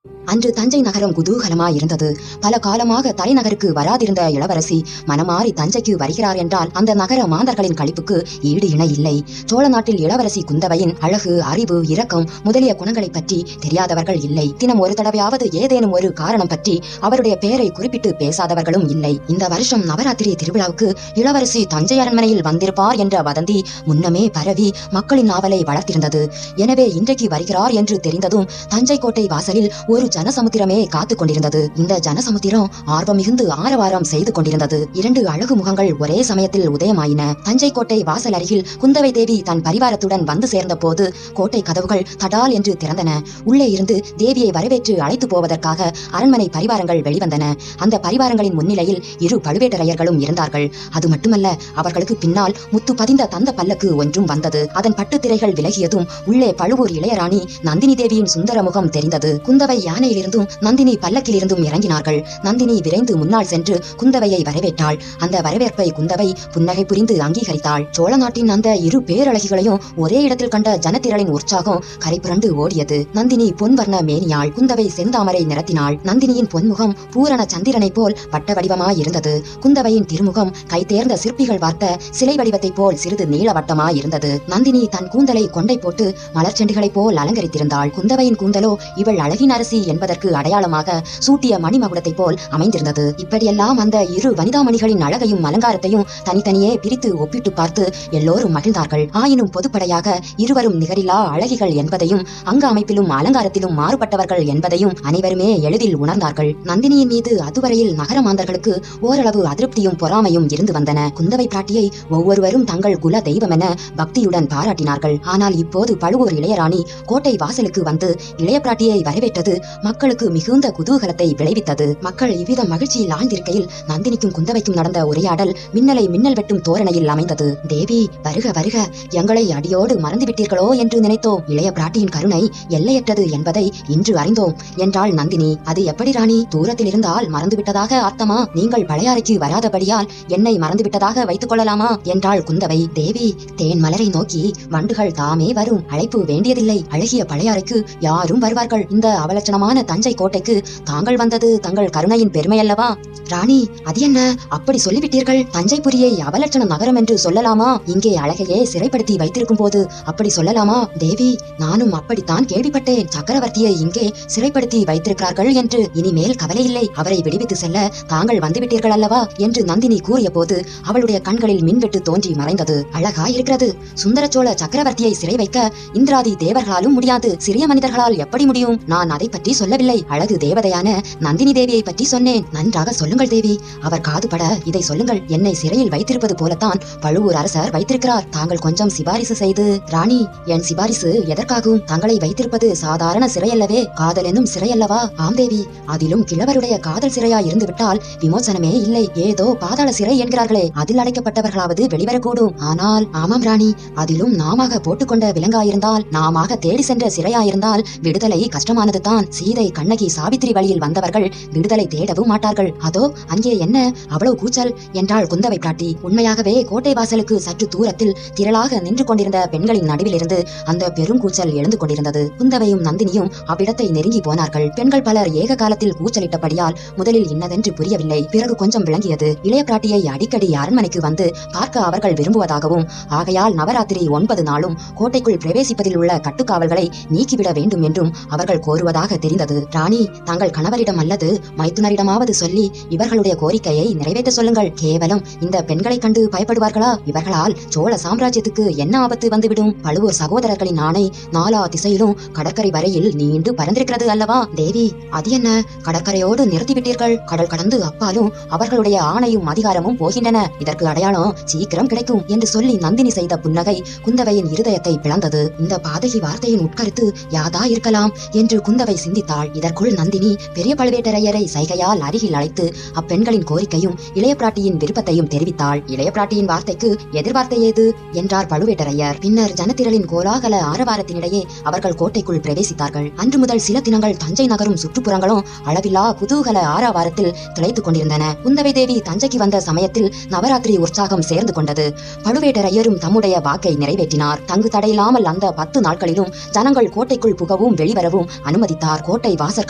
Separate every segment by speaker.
Speaker 1: அன்று தஞ்சை நகரம் குதூகலமாய் இருந்தது. பல காலமாக தலைநகருக்கு வராதிருந்த இளவரசி மனமாறி தஞ்சைக்கு வருகிறார் என்றால் அந்த நகர மாந்தர்களின் களிப்புக்கு ஈடு இணை இல்லை. சோழ நாட்டில் இளவரசி குந்தவையின் அழகு, அறிவு, இரக்கம் முதலிய குணங்களை பற்றி தெரியாதவர்கள் இல்லை. தினம் ஒரு தடவையாவது ஏதேனும் ஒரு காரணம் பற்றி அவருடைய பெயரை குறிப்பிட்டு பேசாதவர்களும் இல்லை. இந்த வருஷம் நவராத்திரி திருவிழாவுக்கு இளவரசி தஞ்சை அரண்மனையில் வந்திருப்பார் என்ற வதந்தி முன்னமே பரவி மக்களின் நாவலை வளர்த்திருந்தது. எனவே இன்றைக்கு வருகிறார் என்று தெரிந்ததும் தஞ்சை கோட்டை வாசலில் ஒரு ஜனசமுத்திரமே காத்துக் கொண்டிருந்தது. இந்த ஜனசமுத்திரம் ஆர்வம் மிகுந்து ஆரவாரம் செய்து கொண்டிருந்தது. 2 அழகு முகங்கள் ஒரே சமயத்தில் உதயமாயின. தஞ்சை கோட்டை வாசல் அருகில் குந்தவை தேவி தன் பரிவாரத்துடன் வந்து சேர்ந்த போது கோட்டை கதவுகள் தடால் என்று திறந்தன. உள்ளே இருந்து தேவியை வரவேற்று அழைத்து போவதற்காக அரண்மனை பரிவாரங்கள் வெளிவந்தன. அந்த பரிவாரங்களின் முன்னிலையில் 2 பழுவேட்டரையர்களும் இருந்தார்கள். அது மட்டுமல்ல, அவர்களுக்கு பின்னால் முத்து பதிந்த தந்த பல்லக்கு ஒன்றும் வந்தது. அதன் பட்டு திரைகள் விலகியதும் உள்ளே பழுவூர் இளையராணி நந்தினி தேவியின் சுந்தர முகம் தெரிந்தது. குந்தவை யானையிலிருந்தும் நந்தினி பல்லக்கிலிருந்தும் இறங்கினார்கள். நந்தினி விரைந்து முன்னால் சென்று குந்தவையை வரவேற்றாள். அந்த வரவேற்பை குந்தவை புன்னகை புரிந்து அங்கீகரித்தாள். சோழ நாட்டின் அந்த 2 பேரழகிகளையும் ஒரே இடத்தில் கண்ட ஜனத்திரளின் உற்சாகம் கரை புரண்டு ஓடியது. நந்தினி பொன்வர்ண மேனியாள், குந்தவை செந்தாமரை நிறத்தினாள். நந்தினியின் பொன்முகம் பூரண சந்திரனை போல் வட்ட வடிவமாய் இருந்தது. குந்தவையின் திருமுகம் கைதேர்ந்த சிற்பிகள் வார்த்த சிலை வடிவத்தை போல் சிறிது நீளவட்டமாய் இருந்தது. நந்தினி தன் கூந்தலை கொண்டை போட்டு மலர்ச்செண்டுகளைப் போல் அலங்கரித்திருந்தாள். குந்தவையின் கூந்தலோ இவள் அழகின் அரசி என்பதற்கு அடையாளமாக சூட்டிய மணிமகுடத்தை போல் அமைந்திருந்தது. இப்படியெல்லாம் அந்த 2 வனிதாமணிகளின் அழகையும் அலங்காரத்தையும் தனித்தனியே பிரித்து ஒப்பிட்டு பார்த்து எல்லோரும் மகிழ்ந்தார்கள். ஆயினும் பொதுப்படையாக இருவரும் நிகரில்லா அழகிகள் என்பதையும் அங்க அமைப்பிலும் அலங்காரத்திலும் மாறுபட்டவர்கள் என்பதையும் அனைவருமே எளிதில் உணர்ந்தார்கள். நந்தினியின் மீது அதுவரையில் நகர மாந்தர்களுக்கு ஓரளவு அதிருப்தியும் பொறாமையும் இருந்து வந்தன. குந்தவை பிராட்டியை ஒவ்வொருவரும் தங்கள் குல தெய்வம் என பக்தியுடன் பாராட்டினார்கள். ஆனால் இப்போது பழுவூர் இளையராணி கோட்டை வாசலுக்கு வந்து இளைய பிராட்டியை வரவேற்றது மக்களுக்கு மிகுந்த குதூகலத்தை விளைவித்தது. மக்கள் இவ்வித மகிழ்ச்சியில் ஆழ்ந்திருக்கையில் நந்தினிக்கும் குந்தவைக்கும் நடந்த உரையாடல் மின்னலை மின்னல் வெட்டும் தோரணையில் அமைந்தது. தேவி, வருக வருக, எங்களை அடியோடு மறந்துவிட்டீர்களோ என்று நினைத்தோம். இளைய பிராட்டியின் கருணை எல்லையற்றது என்பதை இன்று அறிந்தோம் என்றாள் நந்தினி. அது எப்படி ராணி? தூரத்தில் இருந்தால் மறந்துவிட்டதாக அர்த்தமா? நீங்கள் பழையாறைக்கு வராதபடியால் என்னை மறந்துவிட்டதாக வைத்துக் கொள்ளலாமா என்றாள் குந்தவை. தேவி, தேன் மலரை நோக்கி வண்டுகள் தாமே வரும், அழைப்பு வேண்டியதில்லை. அழகிய பழையாறைக்கு யாரும் வருவார்கள். இந்த அவலட்சணமான தஞ்சை கோட்டைக்கு தாங்கள் வந்தது தங்கள் கருணையின் பெருமை அல்லவா? ராணி, அது என்ன அப்படி சொல்லிவிட்டீர்கள்? தஞ்சைபுரியை அவலட்சண நகரம் என்று சொல்லலாமா? இங்கே அழகையே சிறைப்படுத்தி வைத்திருக்கும் போது அப்படி சொல்லலாமா? தேவி, நானும் அப்படித்தான் கேள்விப்பட்டேன். சக்கரவர்த்தியை இங்கே சிறைப்படுத்தி வைத்திருக்கிறார்கள் என்று. இனிமேல் கவலை இல்லை, அவரை விடுவித்து செல்ல தாங்கள் வந்துவிட்டீர்கள் அல்லவா என்று நந்தினி கூறிய போது அவளுடைய கண்களில் மின்வெட்டு தோன்றி மறைந்தது. அழகா இருக்கிறது. சுந்தர சோழ சக்கரவர்த்தியை சிறை வைக்க இந்திராதி தேவர்களாலும் முடியாது. சிறிய மனிதர்களால் எப்படி முடியும்? நான் அதை பற்றி சொல்லவில்லை. அழகு தேவதையான நந்தினி தேவியை பற்றி சொன்னேன். நன்றாக சொல்லுங்கள் தேவி, அவர் காதுபட இதை சொல்லுங்கள். என்னை சிறையில் வைத்திருப்பது போலத்தான் பழுவூர் அரசர் வைத்திருக்கிறார். தாங்கள் கொஞ்சம் சிபாரிசு செய்து. ராணி, என் சிபாரிசு எதற்காகும்? தங்களை வைத்திருப்பது சாதாரண சிறையல்லவே, காதல் என்னும் சிறையல்லவா? ஆம் தேவி, அதிலும் கிழவருடைய காதல் சிறையா இருந்து விட்டால் விமோசனமே இல்லை. ஏதோ பாதாள சிறை என்கிறார்களே, அதில் அடைக்கப்பட்டவர்களாவது வெளிவரக்கூடும். ஆனால் ஆமாம் ராணி, அதிலும் நாமாக போட்டுக்கொண்ட விலங்காயிருந்தால், நாமாக தேடி சென்ற சிறையாயிருந்தால் விடுதலை கஷ்டமானது தான். சீதை, கண்ணகி, சாவித்திரி வழியில் வந்தவர்கள் விடுதலை தேடவும் மாட்டார்கள். அதோ அங்கே என்ன அவ்வளவு கூச்சல் என்றாள் குந்தவை பிராட்டி. உண்மையாகவே கோட்டை வாசலுக்கு சற்று தூரத்தில் திரளாக நின்று கொண்டிருந்த பெண்களின் நடுவில் இருந்து அந்த பெரும் கூச்சல் எழுந்து கொண்டிருந்தது. குந்தவையும் நந்தினியும் அவ்விடத்தை நெருங்கி போனார்கள். பெண்கள் பலர் ஏக காலத்தில் கூச்சலிட்டபடியால் முதலில் இன்னதென்று புரியவில்லை. பிறகு கொஞ்சம் விளங்கியது. இளைய பிராட்டியை அடிக்கடி அரண்மனைக்கு வந்து பார்க்க அவர்கள் விரும்புவதாகவும், ஆகையால் நவராத்திரி 9 நாளும் கோட்டைக்குள் பிரவேசிப்பதில் உள்ள கட்டுக்காவல்களை நீக்கிவிட வேண்டும் என்றும் அவர்கள் கோருவதாக தெரிந்தது. ராணி, தங்கள் கணவரிடம் அல்லது மைத்துனரிடமாவது சொல்லி இவர்களுடைய கோரிக்கையை நிறைவேற்ற சொல்லுங்கள். கேவலம் இந்த பெண்களை கண்டு பயப்படுவார்களா? இவர்களால் சோழ சாம்ராஜ்யத்துக்கு என்ன ஆபத்து வந்துவிடும்? பழுவூர் சகோதரர்களின் ஆணை நாலா திசையிலும் கடற்கரை வரையில் நீண்டு பறந்திருக்கிறது அல்லவா? தேவி, அது என்ன கடற்கரையோடு நிறுத்திவிட்டீர்கள்? கடல் கடந்து அப்பாலும் அவர்களுடைய ஆணையும் அதிகாரமும் போகின்றன. இதற்கு அடையாளம் சீக்கிரம் கிடைக்கும் என்று சொல்லி நந்தினி செய்த புன்னகை குந்தவையின் இருதயத்தை பிளந்தது. இந்த பாதகி வார்த்தையின் உட்கருத்து யாதா இருக்கலாம் என்று குந்தவை சிந்தித்தாள். இதற்குள் நந்தினி பெரிய பழுவேட்டரையரை சைகையால் அருகில் அழைத்து அப்பெண்களின் கோரிக்கையும் இளைய பிராட்டியின் விருப்பத்தையும் தெரிவித்தாள். இளைய பிராட்டியின் வார்த்தைக்கு எதிர்வார்த்தை ஏது என்றார் பழுவேட்டரையர். பின்னர் ஜனத்திரளின் கோலாகல ஆரவாரத்தினிடையே அவர்கள் கோட்டைக்குள் பிரவேசித்தார்கள். அன்று முதல் சில தினங்கள் தஞ்சை நகரும் சுற்றுப்புறங்களும் அளவில்லா குதூகல ஆரவாரத்தில் திளைத்துக் கொண்டிருந்தன. குந்தவை தேவி தஞ்சைக்கு வந்த சமயத்தில் நவராத்திரி உற்சாகம் சேர்ந்து கொண்டது. பழுவேட்டரையரும் தம்முடைய வாக்கை நிறைவேற்றினார். தங்கு தடையில்லாமல் அந்த 10 நாட்களிலும் ஜனங்கள் கோட்டைக்குள் புகவும் வெளிவரவும் அனுமதித்தார். கோட்டை வாசற்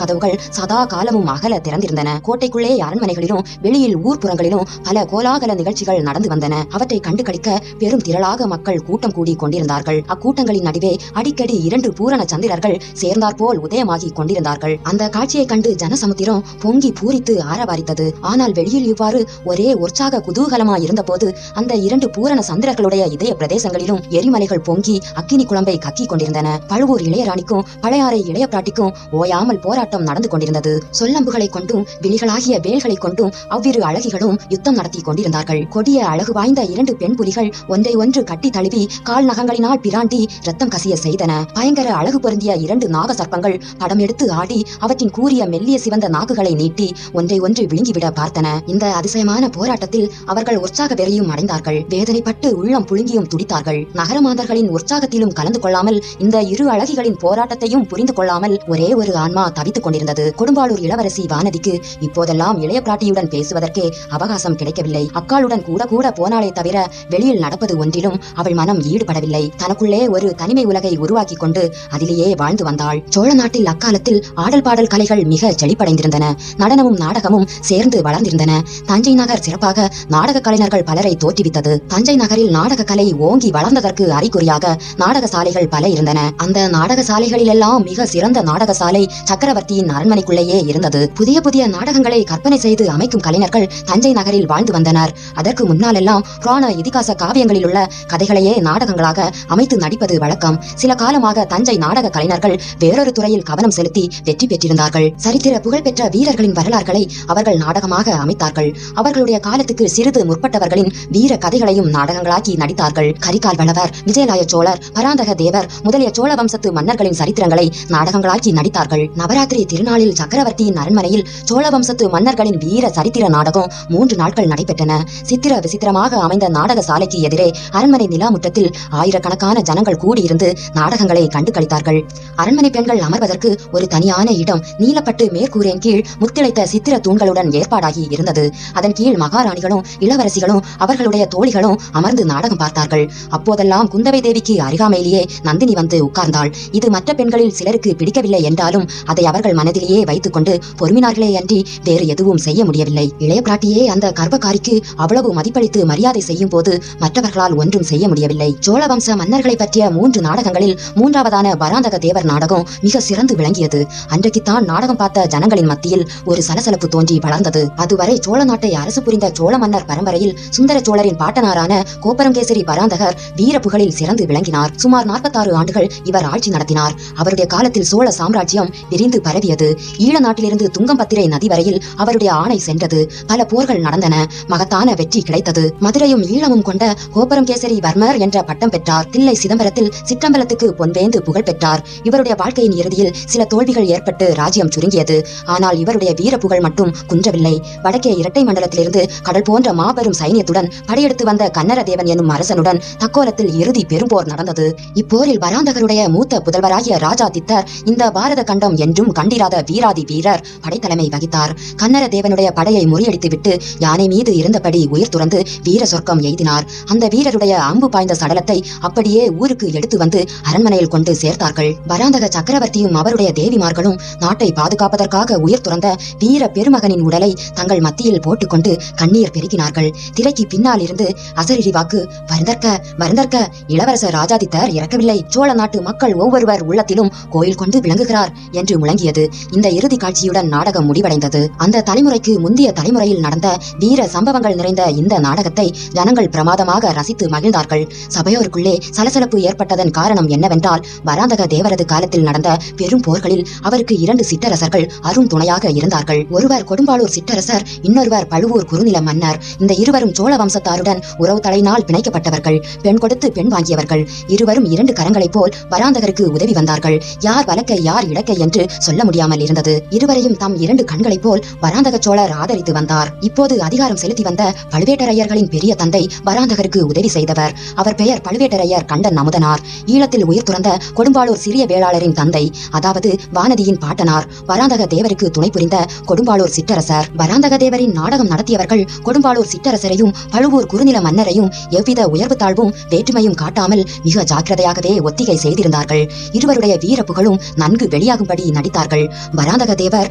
Speaker 1: கதவுகள் சதா காலமும் அகல திறந்திருந்தன. கோட்டைக்குள்ளே அரண்மனைகளிலும் வெளியில் ஊர்ப்புறங்களிலும் பல கோலாகல நிகழ்ச்சிகள் நடந்து வந்தன. அவற்றை கண்டு களிக்க பெரும் திரளாக மக்கள் கூட்டம் கூடி கொண்டிருந்தார்கள். அக்கூட்டங்களின் நடுவே அடிக்கடி 2 பூரண சந்திரர்கள் சேர்ந்தாற்போல் உதயமாகி கொண்டிருந்தார்கள். அந்த காட்சியை கண்டு ஜனசமுத்திரம் பொங்கி பூரித்து ஆரவாரித்தது. ஆனால் வெளியில் இவ்வாறு ஒரே உற்சாக குதூகலமாய் இருந்தபோது அந்த 2 பூரண சந்திரர்களுடைய இதய பிரதேசங்களிலும் எரிமலைகள் பொங்கி அக்கினி குழம்பை கக்கி கொண்டிருந்தன. பழுவூர் இளையராணிக்கும் பழையாறை இளைய பிராட்டிக்கும் ஓயாமல் போராட்டம் நடந்து கொண்டிருந்தது. சொல்லம்புகளை கொண்டும் விழிகளாகிய வேல்களை கொண்டும் அவ்விரு அழகிகளும் யுத்தம் நடத்தி கொண்டிருந்தார்கள். கொடிய அழகு வாய்ந்த 2 பெண் புலிகள் ஒன்றை ஒன்று கட்டி தழுவி கால் நகங்களினால் பிராண்டி ரத்தம் கசிய செய்தன. பயங்கர அழகு பொருந்திய 2 நாக சர்ப்பங்கள் படம் எடுத்து ஆடி அவற்றின் கூரிய மெல்லிய சிவந்த நாக்குகளை நீட்டி ஒன்றை ஒன்று விழுங்கிவிட பார்த்தன. இந்த அதிசயமான போராட்டத்தில் அவர்கள் உற்சாக வெறியும் அடைந்தார்கள். வேதனைப்பட்டு உள்ளம் புழுங்கியும் துடித்தார்கள். நகரமாந்தர்களின் உற்சாகத்திலும் கலந்து கொள்ளாமல் இந்த 2 அழகிகளின் போராட்டத்தையும் புரிந்து கொள்ளாமல் ஒரே ஒரு ஆன்மா தவித்துக் கொண்டிருந்தது. கொடும்பாளூர் இளவரசி வானதிக்கு இப்போதெல்லாம் இளைய பிராட்டியுடன் பேசுவதற்கே அவகாசம் கிடைக்கவில்லை. அக்காளுடன் கூட கூட போனாலே தவிர வெளியில் நடப்பது ஒன்றிலும் அவள் மனம் ஈடுபடவில்லை. தனக்குள்ளே ஒரு தனிமை உலகை உருவாக்கி கொண்டு அதிலேயே வாழ்ந்து வந்தாள். சோழ நாட்டில் அக்காலத்தில் ஆடல் பாடல் கலைகள் மிக செழிப்படைந்திருந்தன. நடனமும் நாடகமும் சேர்ந்து வளர்ந்திருந்தன. தஞ்சை நகர் சிறப்பாக நாடக கலைஞர்கள் பலரை தோற்றுவித்தது. தஞ்சை நகரில் நாடக கலை ஓங்கி வளர்ந்ததற்கு அறிகுறியாக நாடக சாலைகள் பல இருந்தன. அந்த நாடக சாலைகளிலெல்லாம் மிக சிறந்த நாடக சாலை சக்கரவர்த்தியின் அரண்மனைக்குள்ளேயே இருந்தது. புதிய புதிய நாடகங்களை கற்பனை செய்து அமைக்கும் கலைஞர்கள் தஞ்சை நகரில் வாழ்ந்து வந்தனர். அதற்கு முன்னாலெல்லாம் புராண இதிகாச காவியங்களில் உள்ள கதைகளையே நாடகங்களாக அமைத்து நடிப்பது வழக்கம். சில காலமாக தஞ்சை நாடக கலைஞர்கள் வேறொரு துறையில் கவனம் செலுத்தி வெற்றி பெற்றிருந்தார்கள். சரித்திர புகழ்பெற்ற வீரர்களின் வரலாறுகளை அவர்கள் நாடகமாக அமைத்தார்கள். அவர்களுடைய காலத்துக்கு சிறிது முற்பட்டவர்களின் வீர கதைகளையும் நாடகங்களாக்கி நடித்தார்கள். கரிகால் வளவர், விஜயலாய சோழர், பராந்தக தேவர் முதலிய சோழ வம்சத்து மன்னர்களின் சரித்திரங்களை நாடகங்களாக்கி நடித்தார்கள். நவராத்திரி திருநாளில் சக்கரவர்த்தியின் அரண்மனையில் சோழ வம்சத்து மன்னர்களின் வீர சரித்திர நாடகம் 3 நாட்கள் நடைபெற்றன. சித்திர விசித்திரமாக அமைந்த நாடக சாலைக்கு எதிரே அரண்மனை நிலாமுற்றத்தில் ஆயிரக்கணக்கான ஜனங்கள் கூடியிருந்து நாடகங்களை கண்டு களித்தார்கள். அரண்மனை பெண்கள் அமர்வதற்கு ஒரு தனியான இடம் நீலப்பட்டு மேற்கூரையின் கீழ் முத்திளைத்த சித்திர தூண்களுடன் ஏற்பாடாகி இருந்தது. அதன் கீழ் மகாராணிகளும் இளவரசிகளும் அவர்களுடைய தோழிகளும் அமர்ந்து நாடகம் பார்த்தார்கள். அப்போதெல்லாம் குந்தவை தேவிக்கு அருகாமையிலேயே நந்தினி வந்து உட்கார்ந்தாள். இது மற்ற பெண்களில் சிலருக்கு பிடிக்கவில்லை என்றாலும் அதை அவர்கள் மனதிலேயே வைத்துக் கொண்டு பொறுமினார்களே அன்றி வேறு எதுவும் செய்ய முடியவில்லை. இளைய பிராட்டியே அந்த கர்ப்பகாரிக்கு அவ்வளவு மதிப்பளித்து மரியாதை செய்யும் போது மற்றவர்களால் ஒன்றும் செய்ய முடியவில்லை. சோழ வம்ச மன்னர்களை பற்றிய 3 நாடகங்களில் 3ஆவதான பராந்தக தேவர் நாடகம் மிக சிறந்து விளங்கியது. அன்றைக்குத்தான் நாடகம் பார்த்த ஜனங்களின் மத்தியில் ஒரு சலசலப்பு தோன்றி வளர்ந்தது. அதுவரை சோழ நாட்டை அரசு புரிந்த சோழ மன்னர் பரம்பரையில் சுந்தர சோழரின் பாட்டனாரான கோப்பரங்கேசரி பராந்தகர் வீர புகழில் சிறந்து விளங்கினார். சுமார் 46 ஆண்டுகள் இவர் ஆட்சி நடத்தினார். அவருடைய காலத்தில் சோழ சாம்ராஜ்யம் விரிந்து பரவியது. ஈழ நாட்டிலிருந்து துங்கம்பத்திரை நதி வரையில் அவருடைய ஆணை சென்றது. பல போர்கள் நடந்தன. மகத்தான வெற்றி கிடைத்தது. மதுரையும் ஈழமும் கொண்ட கோப்பரங்கேசரி வர்மர் என்ற பட்டம் பெற்றார். தில்லை சிதம்பரத்தில் சிற்றம்பலத்துக்கு பொன்வேந்து புகழ் பெற்றார். இவருடைய வாழ்க்கையின் இறுதியில் சில தோல்விகள் ஏற்பட்டு ராஜ்யம் சுருங்கியது. ஆனால் இவருடைய வீர புகழ் மட்டும் குன்றவில்லை. வடக்கே இரட்டை மண்டலத்திலிருந்து கடல் போன்ற மாபெரும் சைனியத்துடன் படையெடுத்து வந்த கன்னரதேவன் என்னும் அரசனுடன் தக்கோலத்தில் இறுதி பெரும்போர் நடந்தது. இப்போரில் பராந்தகருடைய மூத்த புதல்வராகிய ராஜா தித்தர் இந்த பாரத கண்டம் என்றும் கண்டிராத வீராதி வீரர் படைத்தலைமை வகித்தார். கன்னரதேவனுடைய படையை முறியடித்துவிட்டு யானை மீது இருந்தபடி உயிர் துறந்து வீர சொர்க்கம் எய்தினார். அந்த வீரருடைய அம்பு பாய்ந்த சடலத்தை அப்படியே ஊருக்கு எடுத்து வந்து அரண்மனையில் கொண்டு சேர்த்தார்கள். பராந்தக சக்கரவர்த்தியும் அவருடைய தேவிமார்களும் நாட்டை பாதுகாப்பதற்காக உயிர் துறந்த வீர பெருமகனின் உடலை தங்கள் மத்தியில் போட்டுக்கொண்டு கண்ணீர் பெருக்கினார்கள். திரைக்கு பின்னால் இருந்து அசரிரி வாக்கு, வருந்தற்க வருந்தற்க, இளவரசர் ராஜாதித்தர் இறக்கவில்லை, சோழ நாட்டு மக்கள் ஒவ்வொருவர் உள்ளத்திலும் கோயில் கொண்டு விளங்குகிறார் என்று முழங்கியது. இந்த இறுதி காட்சியுடன் நாடகம் முடிவடைந்தது. அந்த தலைமுறைக்கு முந்தைய தலைமுறையில் நடந்த வீர சம்பவங்கள் நிறைந்த இந்த நாடகத்தை ஜனங்கள் பிரமாதமாக ரசித்து மகிழ்ந்தார்கள். சபையோருக்குள்ளே சலசலப்பு ஏற்பட்டதன் காரணம் என்னவென்றால், பராந்தக தேவரது காலத்தில் நடந்த பெரும் போர்களில் அவருக்கு 2 சிற்றரசர்கள் அரும் துணையாக இருந்தார்கள். ஒருவர் கொடும்பாளூர் சிற்றரசர், இன்னொருவர் பழுவூர் குறுநில மன்னர். இந்த இருவரும் சோழ வம்சத்தாருடன் உறவு தலையினால் பிணைக்கப்பட்டவர்கள். பெண் கொடுத்து பெண் வாங்கியவர்கள். இருவரும் 2 கரங்களைப் போல் பராந்தகருக்கு உதவி வந்தார்கள். யார் வலக்கை யார் இடக்கை என்று சொல்ல முடியாமல் இருந்தது. இருவரையும் தம் 2 கண்களைப் போல் பராந்தக சோழர் ஆதரித்து வந்தார். இப்போது அதிகாரம் செலுத்தி வந்த பழுவேட்டரையர்களின் பெரிய தந்தை பராந்தகருக்கு உதவி செய்தவர். அவர் பெயர் பழுவேட்டரையர் கண்டன் அமுதனார். ஈழத்தில் உயிர் துறந்த கொடும்பாளூர் சிறிய வேளாளரின் தந்தை, அதாவது வானதியின் பாட்டனார், பராந்தக தேவருக்கு துணை புரிந்த கொடும்பாளூர் சிற்றரசர். பராந்தக தேவரின் நாடகம் நடத்தியவர்கள் கொடும்பாளூர் சிற்றரசரையும் பழுவூர் குறுநில மன்னரையும் எவ்வித உயர்வு தாழ்வும் வேற்றுமையும் காட்டாமல் மிக ஜாக்கிரதையாகவே ஒத்திகை செய்திருந்தார்கள். இருவருடைய வீர புகழும் நன்கு வெளியாகும்படி ஆதரிக்கும்படி நடித்தார்கள். பராந்தக தேவர்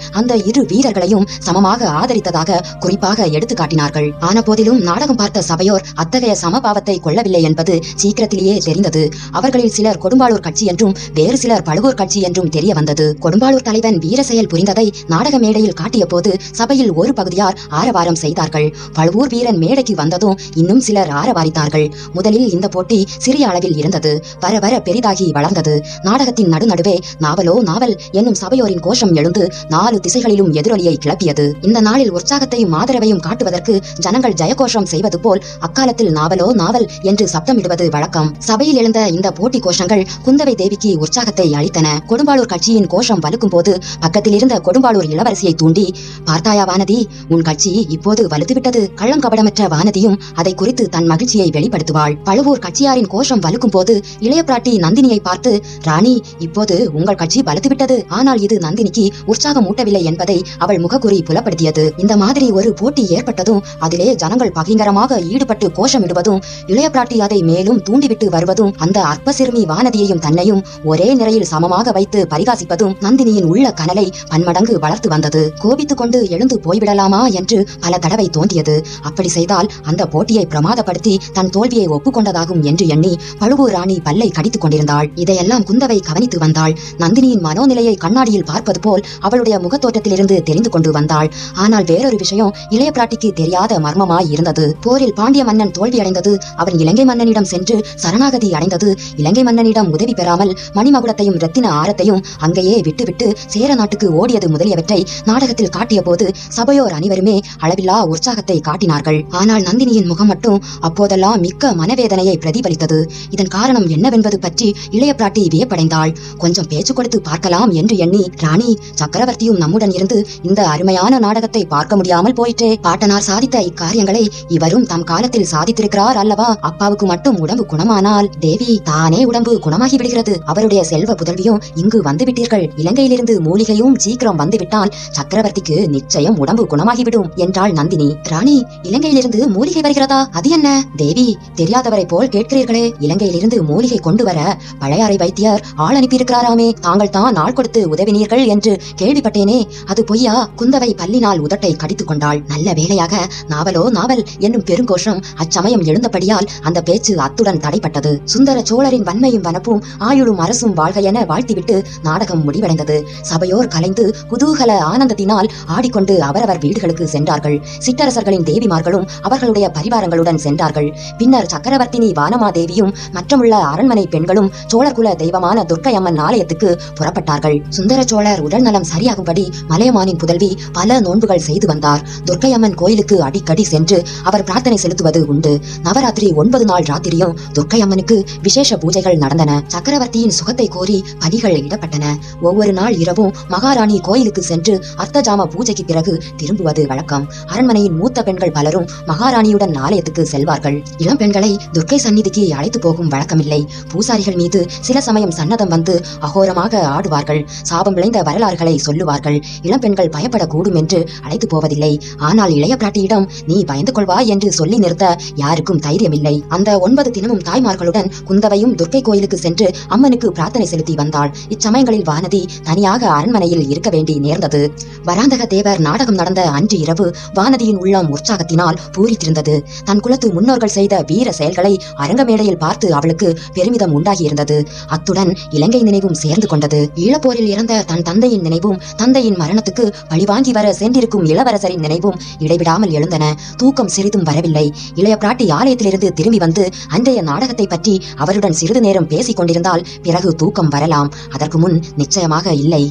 Speaker 1: அந்த இரு வீரர்களையும் சமமாக ஆதரித்ததாக குறிப்பாக எடுத்து காட்டினார்கள். ஆன போதிலும் நாடகம் பார்த்த சபையோர் அத்தகைய சமபாவத்தை கொள்ளவில்லை என்பது சீக்கிரத்திலேயே தெரிந்தது. அவர்களில் சிலர் கொடும்பாளூர் கட்சி என்றும் வேறு சிலர் பழுவூர் கட்சி என்றும் தெரிய வந்தது. கொடும்பாளூர் தலைவன் வீர செயல் புரிந்ததை நாடக மேடையில் காட்டிய போது சபையில் ஒரு பகுதியார் ஆரவாரம் செய்தார்கள். பழுவூர் வீரன் மேடைக்கு வந்ததும் இன்னும் சிலர் ஆரவாரித்தார்கள். முதலில் இந்த போட்டி சிறிய அளவில் இருந்தது. வர வர பெரிதாகி வளர்ந்தது. நாடகத்தின் நடுநடுவே நாவலோ நாவல் என்னும் சபையோரின் கோஷம் எழுந்து 4 திசைகளிலும் எதிரொலியை கிளப்பியது. இந்த நாளில் உற்சாகத்தையும் ஆதரவையும் காட்டுவதற்கு ஜனங்கள் ஜெயகோஷம் செய்வது போல் அக்காலத்தில் நாவலோ நாவல் என்று சப்தமிடுவது வழக்கம். சபையில் எழுந்த இந்த போட்டி கோஷங்கள் குந்தவை தேவிக்கு உற்சாகத்தை அளித்தன. கொடும்பாளூர் கட்சியின் கோஷம் வலுக்கும் போது பக்கத்தில் இருந்த கொடும்பாளூர் இளவரசியை தூண்டி, பார்த்தாயா வானதி, உன் கட்சி இப்போது வலுத்துவிட்டது. கள்ளங்கபடமற்ற வானதியும் அதை குறித்து தன் மகிழ்ச்சியை வெளிப்படுத்துவாள். பழுவூர் கட்சியாரின் கோஷம் வலுக்கும் போது இளைய பிராட்டி நந்தினியை பார்த்து, ராணி, இப்போது உங்கள் கட்சி வலுத்துவிட்டது. ஆனால் இது நந்தினிக்கு உற்சாகம் ஊட்டவில்லை என்பதை அவள் முகக்குறி புலப்படுத்தியது. இந்த மாதிரி ஒரு போட்டி ஏற்பட்டதும் அதிலே ஜனங்கள் பகிங்கரமாக ஈடுபட்டு கோஷமிடுவதும் இளைய பிராட்டி அதை மேலும் தூண்டிவிட்டு வருவதும் அந்த அற்ப சிறுமி வானதியையும் தன்னையும் ஒரே நிறையில் சமமாக வைத்து பரிகாசிப்பதும் நந்தினியின் உள்ள கனலை பன்மடங்கு வளர்த்து வந்தது. கோபித்துக் கொண்டு எழுந்து போய்விடலாமா என்று பல தடவை தோன்றியது. அப்படி செய்தால் அந்த போட்டியை பிரமாதப்படுத்தி தன் தோல்வியை ஒப்புக்கொண்டதாகும் என்று எண்ணி பழுவூர் ராணி பல்லை கடித்துக் கொண்டிருந்தாள். இதையெல்லாம் குந்தவை கவனித்து வந்தாள். நந்தினியின் மனோநிலையை கண்ணாடியில் பார்ப்பது போல் அவளுடைய முகத்தோட்டத்திலிருந்து தெரிந்து கொண்டு வந்தாள். ஆனால் வேறொரு விஷயம் இளைய பிராட்டிக்கு தெரியாத மர்மமாய் இருந்தது. போரில் பாண்டிய மன்னன் தோல்வியடைந்தது, அவன் இலங்கை மன்னனிடம் சென்று சரணாகதி அடைந்தது, இலங்கை மன்னனிடம் உதவி பெறாமல் மணிமகுடத்தையும் ரத்தின ஆரத்தையும் அங்கேயே விட்டுவிட்டு சேர நாட்டுக்கு ஓடியது முதலியவற்றை நாடகத்தில் காட்டிய போது சபையோர் அனைவருமே அளவில்லா உற்சாகத்தை காட்டினார்கள். ஆனால் நந்தினியின் முகம் மட்டும் அப்போதெல்லாம் மிக்க மனவேதனையை பிரதிபலித்தது. இதன் காரணம் என்னவென்பது பற்றி இளைய பிராட்டி வியப்படைந்தாள். கொஞ்சம் பேச்சு கொடுத்து பார்க்கலாம் என்று எண்ணி, ராணி, சக்கரவர்த்தியும் நம்முடன் இருந்து இந்த அருமையான நாடகத்தை பார்க்க முடியாமல் போயிற்றே. பாட்டனார் சாதித்த இக்காரியங்களை இவரும் தம் காலத்தில் சாதித்திருக்கிறார் அல்லவா? அப்பாவுக்கு மட்டும் உடம்பு குணமானால் தேவி தானே உடம்பு குணமாகி விடுகிறது. அவருடைய செல்வ புதல்வியும் இங்கு வந்துவிட்டீர்கள். இலங்கையிலிருந்து மூலிகையும் சீக்கிரம் வந்துவிட்டால் சக்கரவர்த்திக்கு நிச்சயம் உடம்பு குணமாகிவிடும் என்றாள் நந்தினி. ராணி, இலங்கையிலிருந்து மூலிகை வருகிறதா? அது என்ன தேவி, தெரியாதவரை போல் கேட்கிறீர்களே. இலங்கையிலிருந்து மூலிகை கொண்டு வர பழையாறை வைத்தியர் ஆள் அனுப்பியிருக்கிறாராமே. தாங்கள் தான் நாள் கொடுத்து உதவினீர்கள் என்று கேள்விப்பட்டேனே, அது பொய்யா? குந்தவை பல்லினால் உதட்டை கடித்துக் கொண்டாள். நல்ல வேளையாக நாவலோ நாவல் என்னும் பெருங்கோஷம் அச்சமயம் எழுந்தபடியால் அந்த பேச்சு அத்துடன் தடைப்பட்டது. சுந்தர சோழரின் வன்மையும் வனப்பும் ஆயுளும் அரசும் வாழ்க என வாழ்த்திவிட்டு நாடகம் முடிவடைந்தது. சபையோர் கலைந்து குதூகல ஆனந்தத்தினால் ஆடிக்கொண்டு அவரவர் வீடுகளுக்கு சென்றார்கள். சிற்றரசர்களின் தேவிமார்களும் அவர்களுடைய பரிவாரங்களுடன் சென்றார்கள். பின்னர் சக்கரவர்த்தினி வானமாதேவியும் மற்றமுள்ள அரண்மனை பெண்களும் சோழர்குல தெய்வமான துர்க்கையம்மன் ஆலயத்துக்கு புறப்பட்டார்கள். சுந்தர சோழர் உடல் நலம் சரியாகும்படி மலையமானின் புதல்வி பல நோன்புகள் செய்து வந்தார். துர்க்கையம்மன் கோயிலுக்கு அடிக்கடி சென்று அவர் பிரார்த்தனை செலுத்துவது உண்டு. நவராத்திரி 9 நாள் ராத்திரியும் துர்க்கையம்மனுக்கு விசேஷ பூஜைகள் நடந்தன. சக்கரவர்த்தியின் சுகத்தை கோரி பலிகள் இடப்பட்டன. ஒவ்வொரு நாள் இரவும் மகாராணி கோயிலுக்கு சென்று அர்த்தஜாம பூஜைக்கு பிறகு திரும்புவது வழக்கம். அரண்மனையின் மூத்த பெண்கள் பலரும் மகாராணியுடன் ஆலயத்துக்கு செல்வார்கள். இளம் பெண்களை துர்க்கை சந்நிதிக்கு அழைத்து போகும் வழக்கமில்லை. பூசாரிகள் மீது சில சமயம் சன்னதம் வந்து அகோரமாக ஆடுவார்கள். சாபம் விளைந்த வரலாறுகளை சொல்லுவார்கள். இளம் பெண்கள் பயப்படக்கூடும் என்று அழைத்து போவதில்லை. ஆனால் இளைய பிராட்டியிடம் நீ பயந்து கொள்வாய் என்று சொல்லி நிறுத்த யாருக்கும் தைரியமில்லை. அந்த 9 தினமும் தாய்மார்களுடன் குந்தவையும் துர்க்கை கோயிலுக்கு சென்று அம்மனுக்கு பிரார்த்தனை செலுத்தி வந்தாள். இச்சமயங்களில் வானதி தனியாக அரண்மனையில் இருக்க வேண்டி நேர்ந்தது. வராந்தக தேவர் நாடகம் நடந்த அன்று இரவு வானதியின் உள்ளம் உற்சாகத்தினால் பூரித்திருந்தது. தன் குலத்து முன்னோர்கள் செய்த வீர செயல்களை அரங்க மேடையில் பார்த்து அவளுக்கு பெருமிதம் உண்டாகியிருந்தது. அத்துடன் இலங்கை நினைவும் சேர்ந்து கொண்டது. ஈழப்போரில் இறந்த தன் தந்தையின் நினைவும் தந்தையின் மரணத்துக்கு பழிவாங்கி வர சென்றிருக்கும் இளவரசரின் நினைவும் இடைவிடாமல் எழுந்தன. தூக்கம் சிறிதும் வரவில்லை. இளைய பிராட்டி ஆலயத்திலிருந்து திரும்பி வந்து அன்றைய நாடகத்தை பற்றி அவருடன் சிறிது நேரம் பேசிக் கொண்டிருந்தால் பிறகு தூக்கம் வரலாம். அதற்கு முன் நிச்சயமாக இல்லை.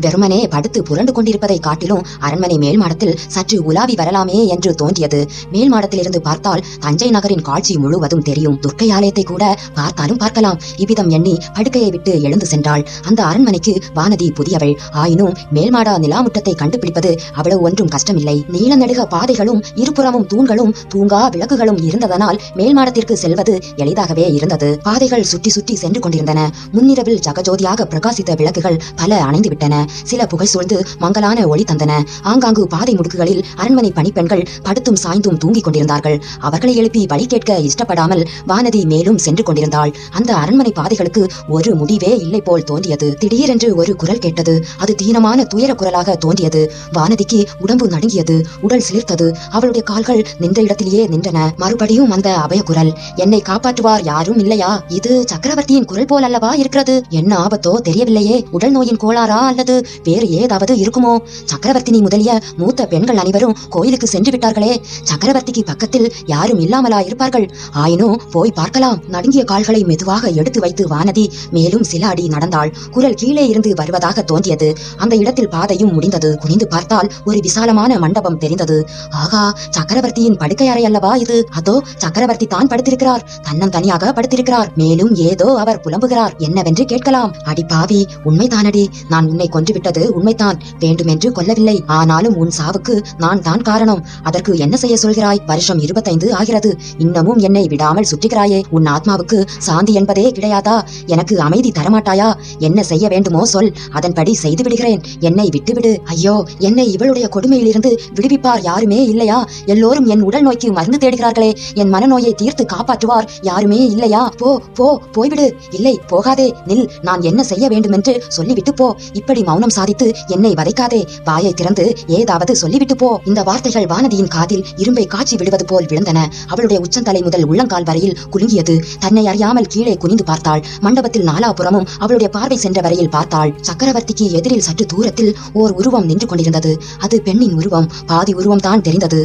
Speaker 1: வெறுமனே படுத்து புரண்டு கொண்டிருப்பதை காட்டிலும் அரண்மனை மேல் மாடத்தில் சற்று உலாவி வரலாமே என்று தோன்றியது. மேல் மாடத்திலிருந்து பார்த்தால் தஞ்சை நகரின் காட்சி முழுவதும் தெரியும். துர்க்கை ஆலயத்தை கூட பார்த்தாலும் பார்க்கலாம். இவ்விதம் எண்ணி படுக்கையை விட்டு எழுந்து சென்றாள். அந்த அரண்மனைக்கு வானதி புதியவள். ஆயினும் மேல்மாட நிலாமுற்றத்தை கண்டுபிடிப்பது அவ்வளவு ஒன்றும் கஷ்டமில்லை. நீள நெடுக பாதைகளும் இருபுறமும் தூண்களும் தூங்கா விளக்குகளும் இருந்ததனால் மேல்மாடத்திற்கு செல்வது எளிதாகவே இருந்தது. பாதைகள் சுற்றி சுற்றி சென்று கொண்டிருந்தன. முன்னிரவில் ஜகஜோதியாக பிரகாசித்த விளக்குகள் பல அணைந்து விட்டன. சில புகை சூழ்ந்து மங்கலான ஒளி தந்தன. ஆங்காங்கு பாதை முடுக்குகளில் அரண்மனை பணிப்பெண்கள் படுத்தும் சாய்ந்தும் தூங்கிக் கொண்டிருந்தார்கள். அவர்களை எழுப்பி வழி கேட்க இஷ்டப்படாமல் வானதி மேலும் சென்று கொண்டிருந்தாள். அந்த அரண்மனை பாதைகளுக்கு ஒரு முடிவே இல்லை போல் தோன்றியது. திடீரென்று ஒரு குரல் கேட்டது. அது தீனமான துயர குரலாக தோன்றியது. வானதிக்கு உடம்பு நடுங்கியது, உடல் சிலிர்த்தது. அவளுடைய கால்கள் நின்ற இடத்திலேயே நின்றன. மறுபடியும் அந்த அபய குரல், என்னை காப்பாற்றுவார் யாரும் இல்லையா? இது சக்கரவர்த்தியின் குரல் போல் அல்லவா இருக்கிறது? என்ன ஆபத்தோ தெரியவில்லையே. உடல் நோயின் கோளாறா அல்லது வேறு ஏதாவது இருக்குமோ? சக்கரவர்த்தினி முதலிய மூத்த பெண்கள் அனைவரும் கோயிலுக்கு சென்று விட்டார்களே. சக்கரவர்த்திக்கு பக்கத்தில் யாரும் இல்லாமலா இருப்பார்கள்? ஆயினும் போய் பார்க்கலாம். நடுங்கிய கால்களை மெதுவாக எடுத்து வைத்து வானதி மேலும் சில அடி நடந்தாள். குரல் கீழே இருந்து வருவதாக தோன்றியது. அந்த இடத்தில் பாதையும் முடிந்தது. குனிந்து பார்த்தால் ஒரு விசாலமான மண்டபம் தெரிந்தது. ஆகா, சக்கரவர்த்தியின் படுக்கை அறை அல்லவா இது? அதோ சக்கரவர்த்தி தான் படுத்திருக்கிறார். தன்னந்தனியாக படுத்திருக்கிறார். மேலும் ஏதோ அவர் புலம்புகிறார். என்னவென்று கேட்கலாம். அடி பாவி, உண்மைதானடி. நான் உன்னை கொன்றுவிட்டது உண்மைதான். வேண்டுமென்று கொல்லவில்லை. ஆனாலும் உன் சாவுக்கு நான் தான் காரணம். அதற்கு என்ன செய்ய சொல்கிறாய்? வருஷம் 25 ஆகிறது. இன்னமும் என்னை விடாமல் சுற்றுகிறாயே. உன் ஆத்மாவுக்கு சாந்தி என்பதே கிடையாதா? எனக்கு அமைதி தரமாட்டாயா? என்ன செய்ய வேண்டுமோ சொல், அதன்படி செய்து விடுகிறேன். என்னை விட்டுவிடு. ஐயோ, என்னை இவளுடைய கொடுமையிலிருந்து விடுவிப்பார் யாருமே இல்லையா? எல்லோரும் என் உடல் நோய்க்கு மருந்து தேடுகிறார்களே. என் மனநோயை தீர்த்து காப்பாற்றுவார் யாருமே இல்லையா? போ போ, போய்விடு. இல்லை, போகாதே, நில். நான் என்ன செய்ய வேண்டுமென்று சொல்லிவிட்டு போ. இப்படி மௌனம் சாதித்து என்னை வதைக்காதே. வாயை திறந்து ஏதாவது சொல்லிவிட்டு போ. இந்த வார்த்தைகள் வானதியின் காதில் இரும்பை காய்ச்சி விடுவது போல் விழுந்தன. அவளுடைய உச்சந்தலை முதல் உள்ளங்கால் வரையில் குலுங்கியது. தன்னை அறியாமல் கீழே குனிந்து பார்த்தாள். மண்டபத்தில் நாலாபுறமும் அவளுடைய பார்வை சென்ற வரையில் பார்த்தாள். சக்கரவர்த்திக்கு எதிரில் சற்று தூரத்தில் ஓர் உருவம் நின்று கொண்டிருந்தது. அது பெண்ணின் உருவம். பாதி உருவம் தான் தெரிந்தது.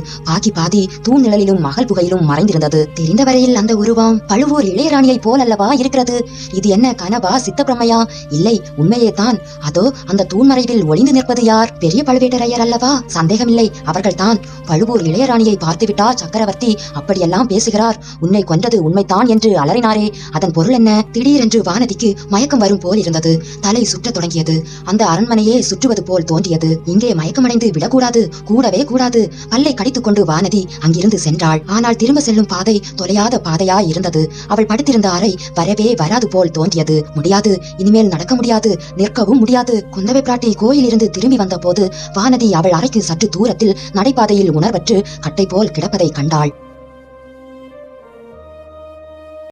Speaker 1: பாதி தூண் நிழலிலும் மகள் புகையிலும் மறைந்திருந்தது. தெரிந்த வரையில் அந்த உருவம் பழுவூர் இளையராணியை போல் அல்லவா இருக்கிறது. இது என்ன கனவா, சித்த பிரமையா? இல்லை, உண்மையே தான். அதோ அந்த தூண்மறைவில் ஒளிந்து நிற்பது யார்? பெரிய பழுவேட்டரையர் அல்லவா? சந்தேகமில்லை, அவர்கள் தான். பழுவூர் இளையராணியை பார்த்துவிட்டா சக்கரவர்த்தி அப்படியெல்லாம் பேசுகிறார். உன்னை கொன்றது உண்மைதான் என்று அலறினாரே, அதன் பொருள் என்ன? திடீரென்று வானதிக்கு மயக்கம் வரும் போல் இருந்தது. தலை சுற்றத் தொடங்கியது. அந்த அரண்மனையே சுற்றுவது போல் தோன்றியது. இங்கே மயக்கமடைந்து விடக்கூடாது, கூடவே கூடாது. பல்லை கடித்துக் கொண்டு வானதி அங்கிருந்து சென்றாள். ஆனால் திரும்ப செல்லும் பாதை தொலையாத பாதையாய் இருந்தது. அவள் படுத்திருந்த அறை வரவே வராது போல் தோன்றியது. முடியாது, இனிமேல் நடக்க முடியாது, நிற்கவும் முடியாது. குந்தவை பிராட்டி கோயிலிருந்து திரும்பி வந்த போது வானதி அவள் அறைக்கு சற்று தூரத்தில் நடைபாதையில் உணர்வற்று கட்டை போல் கிடப்பதை கண்டாள்.